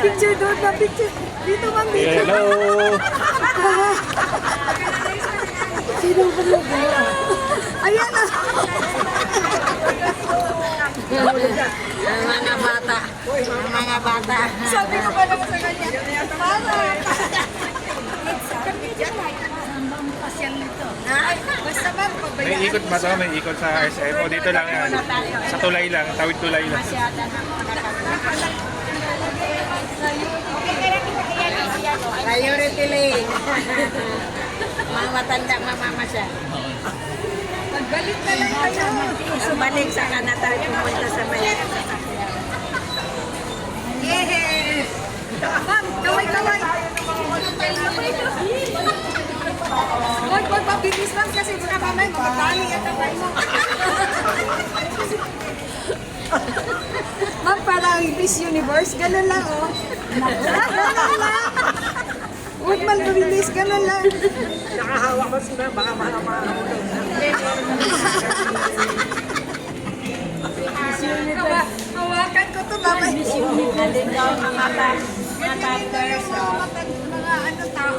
Picture doon na picture. Dito ma'am, dito. Hello! Sino ba mo? Ayan na. Ang mga bata. Ang mga bata. Sabi ko pa naman sa kanya. Mama. Basta ma'am, May pabayaan. ikot ba to? May ikot sa SM? O dito lang yan? Sa tulay lang, tawid tulay lang. Priority lane. Mga matanda, mamama siya. Magbalik na lang kayo. Balik sa kanata, pumunta sa bayan. Yes! Ma'am, kaway-kaway. Huwag pabilis ma'am kasi baka mamay mamatali at kamay mo. Ma'am, parang Miss Universe, ganun lang oh. Ganun lang. Huwag mabilis, ganun lang. Nakahawak ko sila, baka mahama-hama. Hawakan ko to mamay. Nandun daw mga taters. Mga ano tao.